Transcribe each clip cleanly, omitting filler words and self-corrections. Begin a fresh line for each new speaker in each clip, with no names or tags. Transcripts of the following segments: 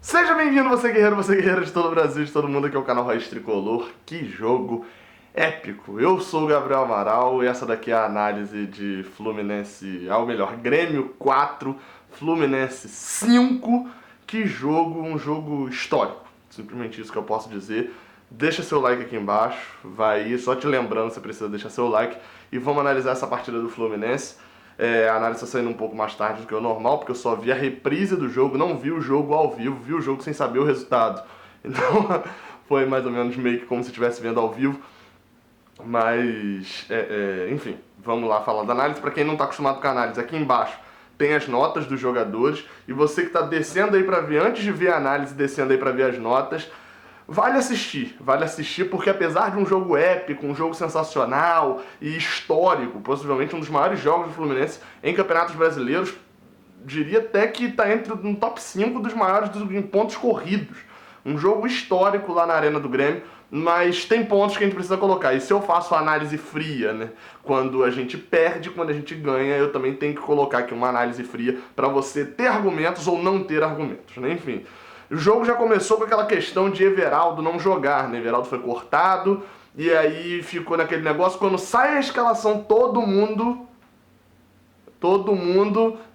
Seja bem-vindo, você guerreiro de todo o Brasil, de todo mundo, aqui é o canal Raiz Tricolor. Que jogo épico! Eu sou o Gabriel Amaral e essa daqui é a análise de Fluminense, ao melhor, Grêmio 4, Fluminense 5. Que jogo, um jogo histórico, simplesmente isso que eu posso dizer. Deixa seu like aqui embaixo, vai aí, só te lembrando, você precisa deixar seu like e vamos analisar essa partida do Fluminense. A análise está saindo um pouco mais tarde do que o normal, porque eu só vi a reprise do jogo, não vi o jogo ao vivo, vi o jogo sem saber o resultado. Então foi mais ou menos meio que como se estivesse vendo ao vivo. Mas, enfim, vamos lá falar da análise. Para quem não está acostumado com a análise, aqui embaixo tem as notas dos jogadores. E você que está descendo aí para ver, antes de ver a análise, descendo aí para ver as notas, vale assistir porque apesar de um jogo épico, um jogo sensacional e histórico, possivelmente um dos maiores jogos do Fluminense em campeonatos brasileiros, diria até que está entre no top 5 dos maiores em pontos corridos. Um jogo histórico lá na Arena do Grêmio, mas tem pontos que a gente precisa colocar. E se eu faço a análise fria, né, quando a gente perde, quando a gente ganha, eu também tenho que colocar aqui uma análise fria para você ter argumentos ou não ter argumentos, né? Enfim. O jogo já começou com aquela questão de Everaldo não jogar, né? Everaldo foi cortado e aí ficou naquele negócio. Quando sai a escalação, todo mundo,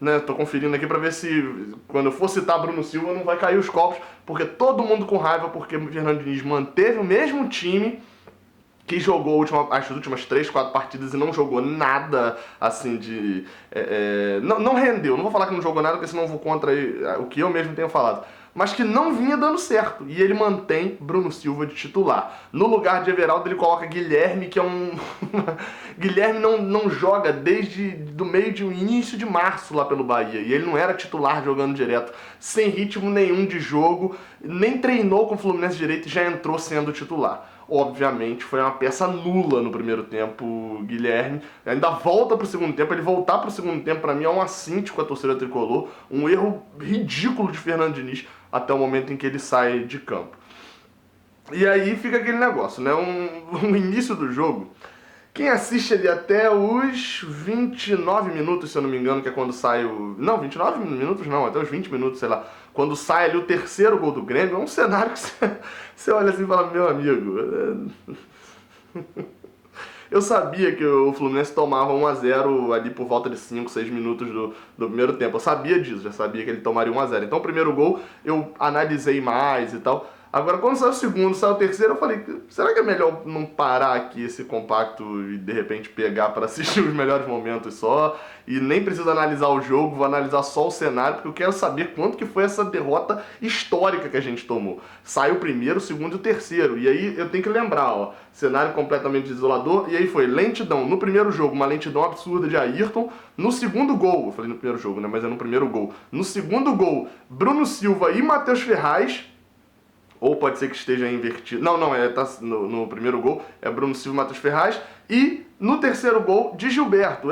né? Tô conferindo aqui pra ver se quando eu for citar Bruno Silva não vai cair os copos, porque todo mundo com raiva porque o Fernando Diniz manteve o mesmo time que jogou as últimas 3, 4 partidas e não jogou nada, assim, de... não rendeu, não vou falar que não jogou nada, porque senão eu vou contra o que eu mesmo tenho falado. Mas que não vinha dando certo. E ele mantém Bruno Silva de titular. No lugar de Everaldo ele coloca Guilherme, que é um... Guilherme não joga desde do meio de início de março lá pelo Bahia. E ele não era titular jogando direto, sem ritmo nenhum de jogo, nem treinou com o Fluminense direito e já entrou sendo titular. Obviamente foi uma peça nula no primeiro tempo, Guilherme. Ainda volta pro segundo tempo. Ele voltar pro segundo tempo, pra mim, é um assinte com a torcida tricolor. Um erro ridículo de Fernando Diniz até o momento em que ele sai de campo. E aí fica aquele negócio, né? Um início do jogo. Quem assiste ali até os 29 minutos, se eu não me engano, que é quando sai o... Não, 29 minutos não, até os 20 minutos, sei lá. Quando sai ali o terceiro gol do Grêmio, é um cenário que você olha assim e fala, meu amigo... Eu sabia que o Fluminense tomava 1-0 ali por volta de 5, 6 minutos do primeiro tempo. Eu sabia disso, já sabia que ele tomaria 1-0. Então o primeiro gol eu analisei mais e tal. Agora, quando saiu o segundo, saiu o terceiro, eu falei, será que é melhor não parar aqui esse compacto e de repente pegar para assistir os melhores momentos só? E nem preciso analisar o jogo, vou analisar só o cenário, porque eu quero saber quanto que foi essa derrota histórica que a gente tomou. Saiu o primeiro, o segundo e o terceiro. E aí eu tenho que lembrar, ó, cenário completamente desolador, e aí foi lentidão. No primeiro jogo, uma lentidão absurda de Ayrton. No segundo gol, eu falei no primeiro jogo, né, mas é no primeiro gol. No segundo gol, Bruno Silva e Matheus Ferraz. Ou pode ser que esteja invertido. Não, tá no primeiro gol é Bruno Silva e Matheus Ferraz. E no terceiro gol de Gilberto.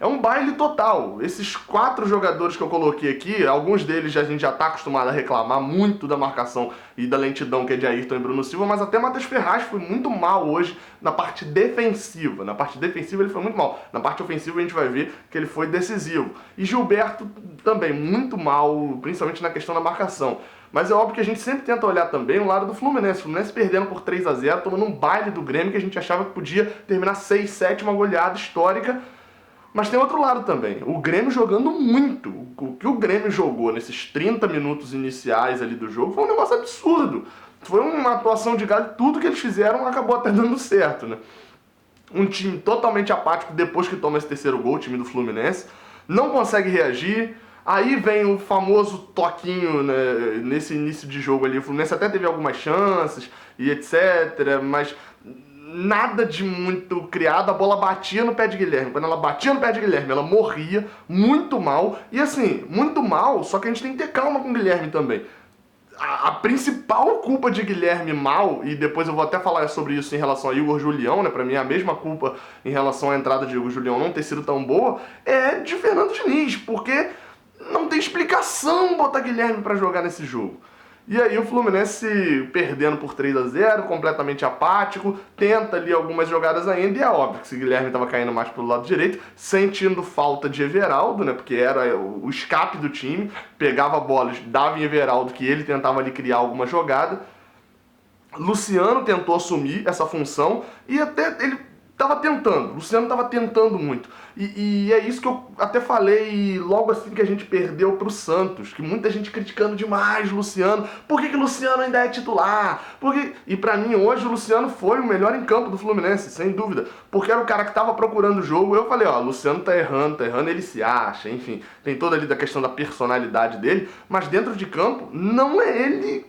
É um baile total. Esses 4 jogadores que eu coloquei aqui, alguns deles a gente já está acostumado a reclamar muito da marcação e da lentidão que é de Ayrton e Bruno Silva, mas até Matheus Ferraz foi muito mal hoje na parte defensiva. Na parte defensiva ele foi muito mal. Na parte ofensiva a gente vai ver que ele foi decisivo. E Gilberto também muito mal, principalmente na questão da marcação. Mas é óbvio que a gente sempre tenta olhar também o lado do Fluminense. O Fluminense perdendo por 3-0, tomando um baile do Grêmio que a gente achava que podia terminar 6-7, uma goleada histórica. Mas tem outro lado também, o Grêmio jogando muito. O que o Grêmio jogou nesses 30 minutos iniciais ali do jogo foi um negócio absurdo. Foi uma atuação de galho, tudo que eles fizeram acabou até dando certo, né? Um time totalmente apático depois que toma esse terceiro gol, o time do Fluminense, não consegue reagir. Aí vem o famoso toquinho, né, nesse início de jogo ali. O Fluminense até teve algumas chances e etc, mas nada de muito criado, a bola batia no pé de Guilherme. Quando ela batia no pé de Guilherme, ela morria muito mal. E assim, muito mal, só que a gente tem que ter calma com o Guilherme também. A principal culpa de Guilherme mal, e depois eu vou até falar sobre isso em relação a Igor Julião, né? Pra mim é a mesma culpa em relação à entrada de Igor Julião não ter sido tão boa, é de Fernando Diniz, porque não tem explicação botar Guilherme pra jogar nesse jogo. E aí o Fluminense perdendo por 3-0, completamente apático, tenta ali algumas jogadas ainda, e é óbvio que se o Guilherme estava caindo mais pelo lado direito, sentindo falta de Everaldo, né, porque era o escape do time, pegava bolas, dava em Everaldo, que ele tentava ali criar alguma jogada. Luciano tentou assumir essa função e até ele estava tentando, Luciano estava tentando muito. E é isso que eu até falei logo assim que a gente perdeu pro Santos, que muita gente criticando demais o Luciano. Por que o Luciano ainda é titular? E pra mim hoje o Luciano foi o melhor em campo do Fluminense, sem dúvida. Porque era o cara que estava procurando o jogo. Eu falei, ó, o Luciano tá errando, ele se acha, enfim. Tem toda ali da questão da personalidade dele, mas dentro de campo não é ele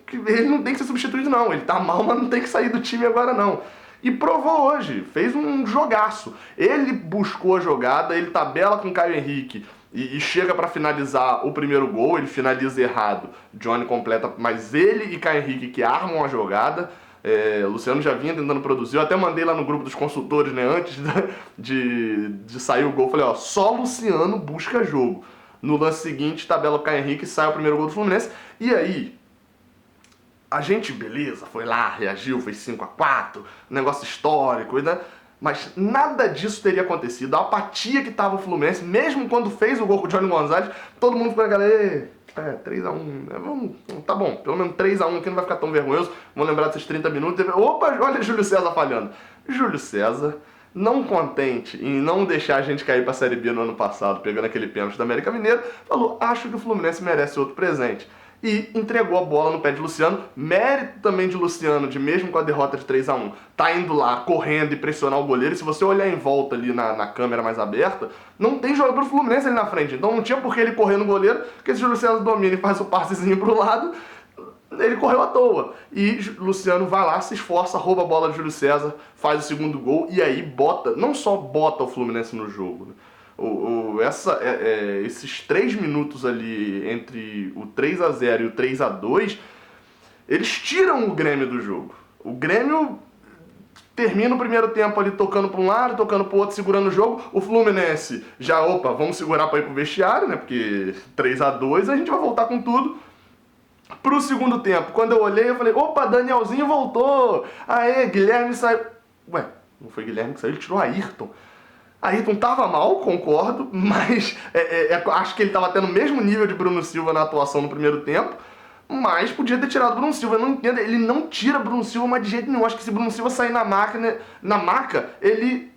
não tem que ser substituído não. Ele tá mal, mas não tem que sair do time agora não. E provou hoje, fez um jogaço. Ele buscou a jogada, ele tabela com o Caio Henrique e chega para finalizar o primeiro gol, ele finaliza errado, Johnny completa, mas ele e Caio Henrique que armam a jogada. Luciano já vinha tentando produzir, eu até mandei lá no grupo dos consultores, né, antes de sair o gol, falei, ó, só Luciano busca jogo. No lance seguinte, tabela o Caio Henrique e sai o primeiro gol do Fluminense, e aí a gente, beleza, foi lá, reagiu, fez 5-4, negócio histórico, né? Mas nada disso teria acontecido. A apatia que tava o Fluminense, mesmo quando fez o gol com o Johnny Gonzalez, todo mundo ficou naquela, 3-1, né? Tá bom, pelo menos 3-1 aqui não vai ficar tão vergonhoso. Vamos lembrar desses 30 minutos. Opa, olha Júlio César falhando. Júlio César, não contente em não deixar a gente cair pra Série B no ano passado, pegando aquele pênalti da América Mineiro, falou, acho que o Fluminense merece outro presente. E entregou a bola no pé de Luciano. Mérito também de Luciano, de mesmo com a derrota de 3-1, tá indo lá, correndo e pressionar o goleiro. E se você olhar em volta ali na câmera mais aberta, não tem jogador do Fluminense ali na frente. Então não tinha por que ele correr no goleiro, porque se o Luciano domina e faz o passezinho pro lado, ele correu à toa. E Luciano vai lá, se esforça, rouba a bola de Júlio César, faz o segundo gol e aí bota, não só bota o Fluminense no jogo, né? Esses 3 minutos ali entre o 3-0 e o 3-2, eles tiram o Grêmio do jogo. O Grêmio termina o primeiro tempo ali tocando para um lado, tocando para o outro, segurando o jogo. O Fluminense já, vamos segurar para ir pro vestiário, né? Porque 3-2 a gente vai voltar com tudo. Pro segundo tempo, quando eu olhei, eu falei, opa, Danielzinho voltou! Aê, Guilherme saiu. Ué, não foi Guilherme que saiu, ele tirou Ayrton. Ayrton tava mal, concordo, mas acho que ele tava tendo o mesmo nível de Bruno Silva na atuação no primeiro tempo, mas podia ter tirado Bruno Silva. Eu não entendo, ele não tira Bruno Silva, mas de jeito nenhum. Acho que se Bruno Silva sair na maca, ele...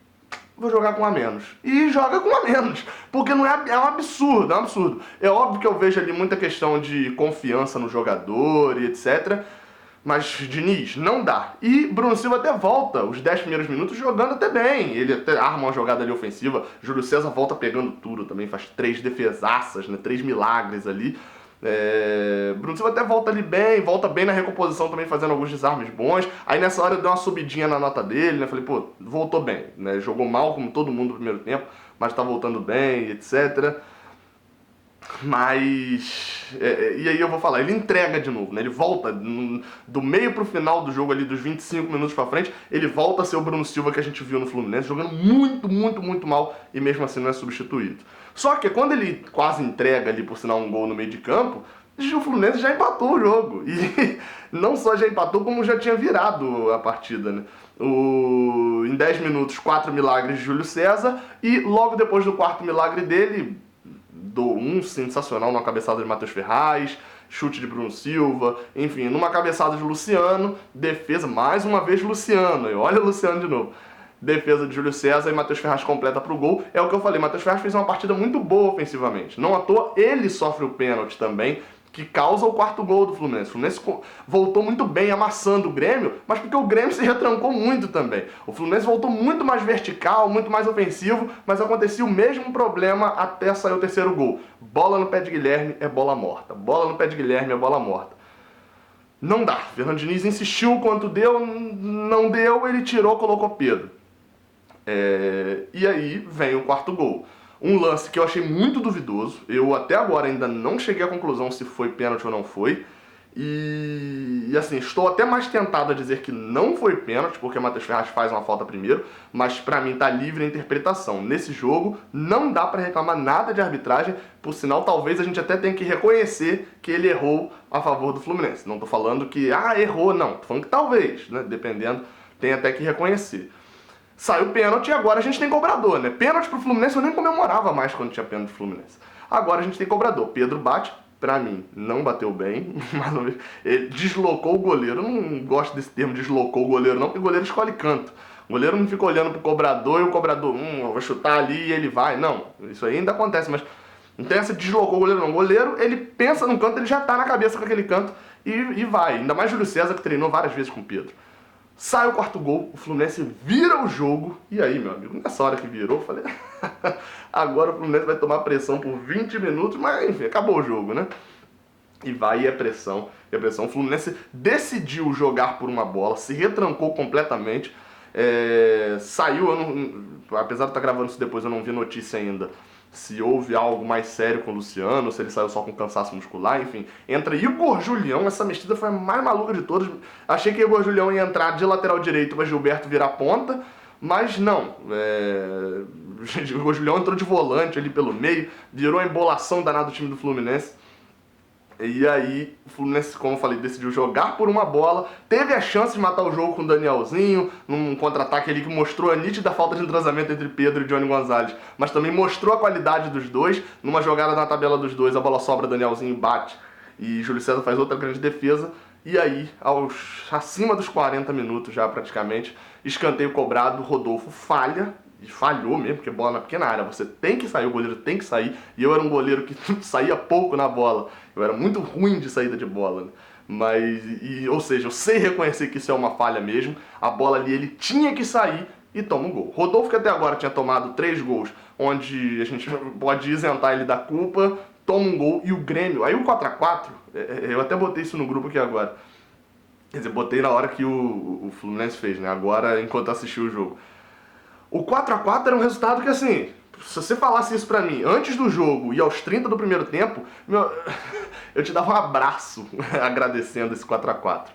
Vou jogar com a menos. E joga com a menos. Porque não é um absurdo, é um absurdo. É óbvio que eu vejo ali muita questão de confiança no jogador e etc. Mas, Diniz, não dá. E Bruno Silva até volta os 10 primeiros minutos jogando até bem. Ele até arma uma jogada ali ofensiva. Júlio César volta pegando tudo também, faz 3 defesaças, né? 3 milagres ali. Bruno Silva até volta ali bem, volta bem na recomposição também, fazendo alguns desarmes bons. Aí nessa hora eu dei uma subidinha na nota dele, né? Falei, pô, voltou bem, né? Jogou mal como todo mundo no primeiro tempo, mas tá voltando bem, etc. Mas... e aí eu vou falar, ele entrega de novo, né? Ele volta do meio pro final do jogo ali, dos 25 minutos pra frente, ele volta a ser o Bruno Silva que a gente viu no Fluminense, jogando muito, muito, muito mal, e mesmo assim não é substituído. Só que quando ele quase entrega ali, por sinal, um gol no meio de campo, o Fluminense já empatou o jogo. E não só já empatou, como já tinha virado a partida, né? Em 10 minutos, 4 milagres de Júlio César, e logo depois do quarto milagre dele... sensacional numa cabeçada de Matheus Ferraz, chute de Bruno Silva, enfim, numa cabeçada de Luciano, defesa, mais uma vez Luciano, e olha o Luciano de novo, defesa de Júlio César e Matheus Ferraz completa pro gol. É o que eu falei, Matheus Ferraz fez uma partida muito boa ofensivamente, não à toa ele sofre o pênalti também, que causa o quarto gol do Fluminense. O Fluminense voltou muito bem, amassando o Grêmio, mas porque o Grêmio se retrancou muito também. O Fluminense voltou muito mais vertical, muito mais ofensivo, mas acontecia o mesmo problema até sair o terceiro gol. Bola no pé de Guilherme é bola morta. Bola no pé de Guilherme é bola morta. Não dá. Fernando Diniz insistiu quanto deu, não deu, ele tirou, colocou Pedro. E aí vem o quarto gol. Um lance que eu achei muito duvidoso, eu até agora ainda não cheguei à conclusão se foi pênalti ou não foi, E assim, estou até mais tentado a dizer que não foi pênalti, porque o Matheus Ferraz faz uma falta primeiro, mas pra mim tá livre a interpretação. Nesse jogo, não dá pra reclamar nada de arbitragem, por sinal, talvez a gente até tenha que reconhecer que ele errou a favor do Fluminense. Não tô falando que, errou, não. Tô falando que talvez, né, dependendo, tem até que reconhecer. Saiu pênalti e agora a gente tem cobrador, né? Pênalti pro Fluminense eu nem comemorava mais quando tinha pênalti pro Fluminense. Agora a gente tem cobrador. Pedro bate, pra mim, não bateu bem, mas ele deslocou o goleiro. Eu não gosto desse termo deslocou o goleiro não, porque o goleiro escolhe canto. O goleiro não fica olhando pro cobrador e o cobrador, eu vou chutar ali e ele vai. Não, isso aí ainda acontece, mas não tem essa deslocou o goleiro não. O goleiro, ele pensa num canto, ele já tá na cabeça com aquele canto e vai. Ainda mais Júlio César, que treinou várias vezes com o Pedro. Sai o quarto gol, o Fluminense vira o jogo. E aí, meu amigo, nessa hora que virou, eu falei... agora o Fluminense vai tomar pressão por 20 minutos, mas enfim, acabou o jogo, né? E vai a pressão, e a pressão. O Fluminense decidiu jogar por uma bola, se retrancou completamente. Saiu, apesar de estar gravando isso depois, eu não vi notícia ainda se houve algo mais sério com o Luciano, se ele saiu só com cansaço muscular, enfim. Entra Igor Julião, essa mexida foi a mais maluca de todas. Achei que Igor Julião ia entrar de lateral direito para Gilberto virar ponta, mas não. Igor Julião entrou de volante ali pelo meio, virou a embolação danada do time do Fluminense. E aí, o Fluminense, como eu falei, decidiu jogar por uma bola, teve a chance de matar o jogo com o Danielzinho, num contra-ataque ali que mostrou a nítida falta de entrosamento entre Pedro e Johnny Gonzalez, mas também mostrou a qualidade dos dois. Numa jogada na tabela dos dois, a bola sobra, Danielzinho bate e Júlio César faz outra grande defesa. E aí, acima dos 40 minutos já praticamente, escanteio cobrado, Rodolfo falha. E falhou mesmo, porque bola na pequena área, você tem que sair, o goleiro tem que sair, e eu era um goleiro que saía pouco na bola, eu era muito ruim de saída de bola, né? Mas, ou seja, eu sei reconhecer que isso é uma falha mesmo, a bola ali ele tinha que sair e toma um gol. Rodolfo, que até agora tinha tomado 3 gols, onde a gente pode isentar ele da culpa, toma um gol, e o Grêmio, aí o 4x4, eu até botei isso no grupo aqui agora, quer dizer, botei na hora que o Fluminense fez, né, agora enquanto assisti o jogo. O 4x4 era um resultado que, assim, se você falasse isso pra mim antes do jogo e aos 30 do primeiro tempo, eu te dava um abraço agradecendo esse 4x4.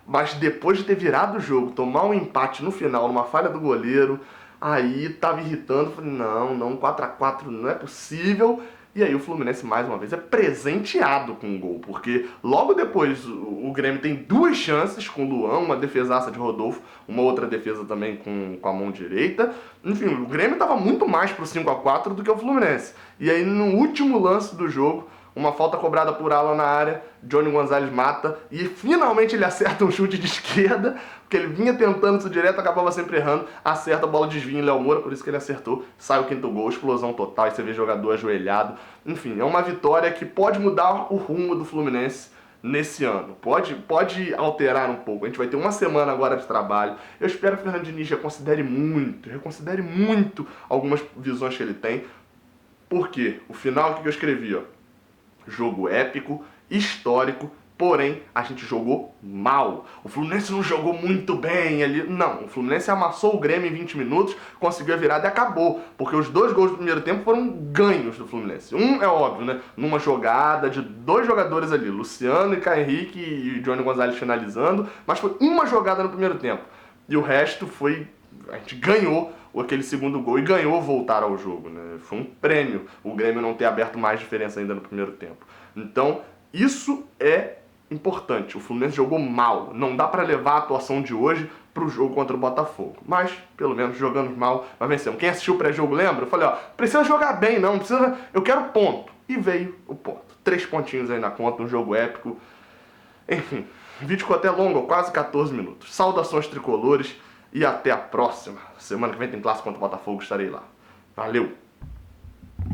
Mas depois de ter virado o jogo, tomar um empate no final, numa falha do goleiro, aí tava irritando, falei, não, 4x4 não é possível. E aí o Fluminense, mais uma vez, é presenteado com um gol, porque logo depois o Grêmio tem 2 chances com o Luan, uma defesaça de Rodolfo, uma outra defesa também com a mão direita. Enfim, o Grêmio estava muito mais pro 5x4 do que o Fluminense. E aí no último lance do jogo, uma falta cobrada por Alan na área, Johnny Gonzalez mata e finalmente ele acerta um chute de esquerda, porque ele vinha tentando isso direto, acabava sempre errando, acerta a bola, desvia em Léo Moura, por isso que ele acertou, sai o 5º gol, explosão total, e você vê jogador ajoelhado. Enfim, é uma vitória que pode mudar o rumo do Fluminense nesse ano, pode alterar um pouco. A gente vai ter uma semana agora de trabalho. Eu espero que o Fernando Diniz reconsidere muito algumas visões que ele tem. Por quê? O final que eu escrevi, ó. Jogo épico, histórico, porém a gente jogou mal. O Fluminense não jogou muito bem ali. Não, o Fluminense amassou o Grêmio em 20 minutos, conseguiu a virada e acabou. Porque os 2 gols do primeiro tempo foram ganhos do Fluminense. Um é óbvio, né? Numa jogada de 2 jogadores ali, Luciano e Caio Henrique e Johnny Gonzalez finalizando, mas foi uma jogada no primeiro tempo. E o resto foi... A gente ganhou aquele 2º gol e ganhou voltar ao jogo, né? Foi um prêmio o Grêmio não ter aberto mais diferença ainda no primeiro tempo. Então, isso é importante. O Fluminense jogou mal. Não dá pra levar a atuação de hoje pro jogo contra o Botafogo. Mas, pelo menos, jogando mal, nós vencemos. Quem assistiu o pré-jogo lembra? Eu falei, precisa jogar bem, não precisa... Eu quero ponto. E veio o ponto. 3 pontinhos aí na conta, um jogo épico. Enfim, o vídeo ficou até longo, quase 14 minutos. Saudações tricolores. E até a próxima. Semana que vem tem clássico contra o Botafogo, estarei lá. Valeu!